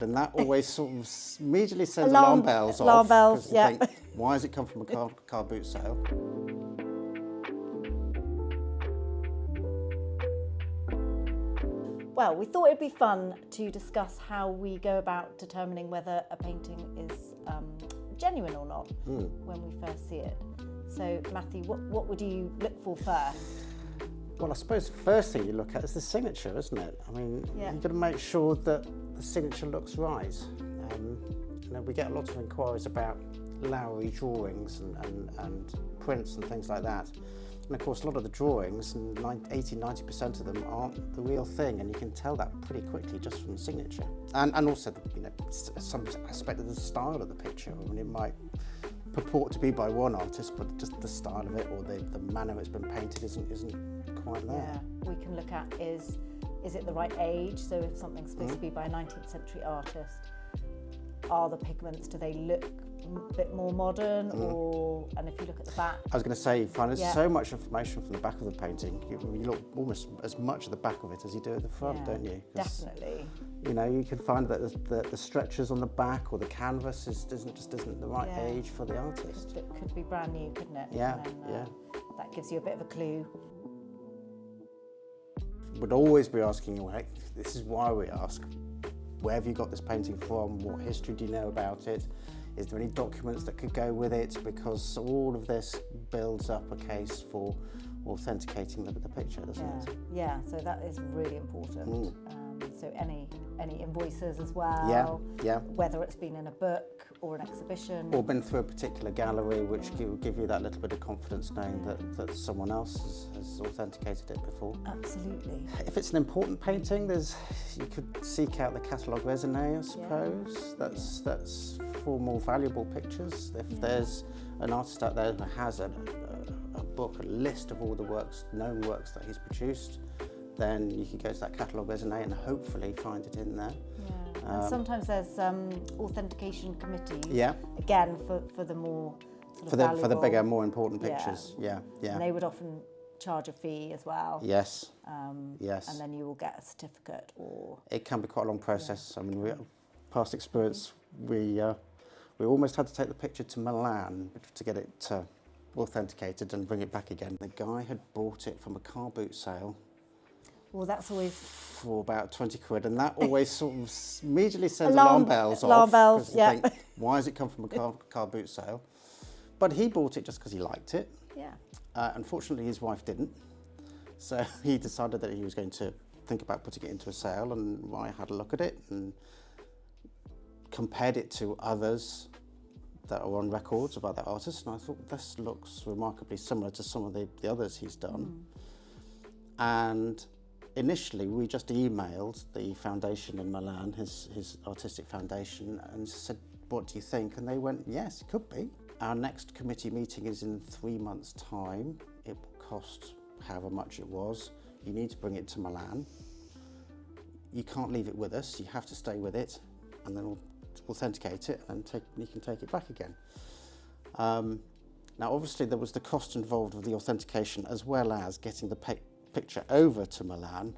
And that always sort of immediately sends alarm bells off. Alarm bells, yeah. Think, why has it come from a car boot sale? Well, we thought it'd be fun to discuss how we go about determining whether a painting is genuine or not when we first see it. So, Matthew, what would you look for first? Well, I suppose the first thing you look at is the signature, isn't it? I mean, you've got to make sure that the signature looks right. You know, we get a lot of inquiries about Lowry drawings and prints and things like that. And of course, a lot of the drawings, 80–90% of them aren't the real thing, and you can tell that pretty quickly just from the signature. And also, some aspect of the style of the picture. I mean, it might purport to be by one artist, but just the style of it or the manner it's been painted isn't quite there. Yeah, we can look at is it the right age? So if something's supposed to be by a 19th century artist, are the pigments, do they look a bit more modern? And if you look at the back, I was going to say, you find there's so much information from the back of the painting. You look almost as much at the back of it as you do at the front, don't you? Definitely. You know, you can find that the stretchers on the back or the canvas isn't the right age for the artist. It could be brand new, couldn't it? Yeah, That gives you a bit of a clue. We'd always be asking you, this is why we ask, where have you got this painting from? What history do you know about it? Is there any documents that could go with it? Because all of this builds up a case for authenticating the picture, doesn't it? Yeah, so that is really important. So any invoices as well, whether it's been in a book or an exhibition. Or been through a particular gallery, which will give you that little bit of confidence knowing that someone else has authenticated it before. Absolutely. If it's an important painting, you could seek out the catalogue raisonné, I suppose. That's for more valuable pictures. If there's an artist out there who has a book, a list of all the known works that he's produced, then you can go to that catalogue raisonné and hopefully find it in there. And sometimes there's authentication committees. Again, for the more sort of valuable, for the bigger, more important pictures. Yeah. And they would often charge a fee as well. Yes. Yes. And then you will get a certificate, or it can be quite a long process. I mean, past experience, we almost had to take the picture to Milan to get it authenticated and bring it back again. The guy had bought it from a car boot sale. Well, that's always for about 20 quid, and that always sort of immediately sends alarm bells off. Alarm bells, think, why has it come from a car boot sale? But he bought it just because he liked it. Yeah. Unfortunately, his wife didn't. So he decided that he was going to think about putting it into a sale, and I had a look at it and compared it to others that are on records of other artists, and I thought this looks remarkably similar to some of the others he's done. And initially, we just emailed the foundation in Milan, his artistic foundation, and said, what do you think? And they went, yes, it could be. Our next committee meeting is in 3 months' time. It will cost however much it was. You need to bring it to Milan. You can't leave it with us. You have to stay with it, and then we'll authenticate it, and you can take it back again. Now, obviously, there was the cost involved with the authentication as well as getting the picture over to Milan,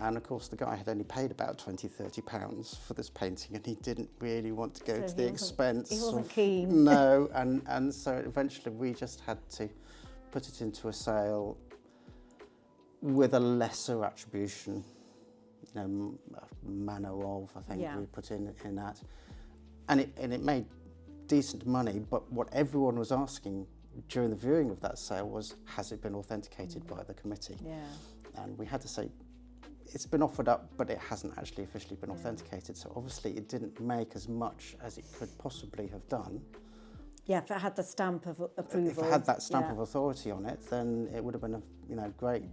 and of course the guy had only paid about £20–30 for this painting, and he didn't really want to go to the expense. He wasn't keen. No, and so eventually we just had to put it into a sale with a lesser attribution, manner of, I think we put in that, and it made decent money. But what everyone was asking during the viewing of that sale was, has it been authenticated by the committee? And we had to say, it's been offered up, but it hasn't actually officially been authenticated. So obviously it didn't make as much as it could possibly have done. Yeah, if it had the stamp of approval. If it had that stamp of authority on it, then it would have been a great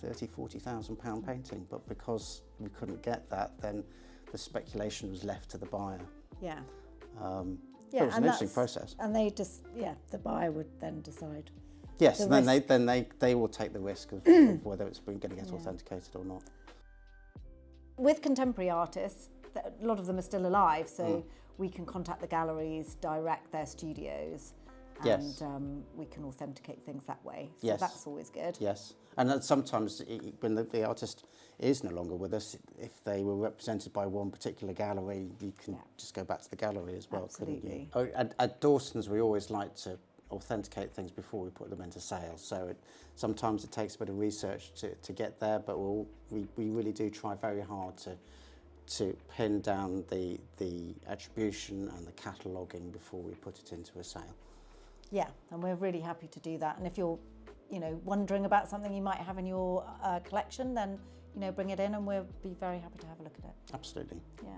£30–40,000 painting. But because we couldn't get that, then the speculation was left to the buyer. Yeah. It was an interesting process. And they just, the buyer would then decide. Yes, and then they will take the risk of whether it's going to get authenticated or not. With contemporary artists, a lot of them are still alive, so we can contact the galleries, direct their studios, and we can authenticate things that way. So that's always good. Yes, And then sometimes when the artist is no longer with us, if they were represented by one particular gallery, you can just go back to the gallery as well, couldn't you? At Dawsons, we always like to authenticate things before we put them into sale. So sometimes it takes a bit of research to get there, but we really do try very hard to pin down the attribution and the cataloguing before we put it into a sale. Yeah, and we're really happy to do that. And if you're, wondering about something you might have in your collection, then, bring it in and we'll be very happy to have a look at it. Absolutely. Yeah.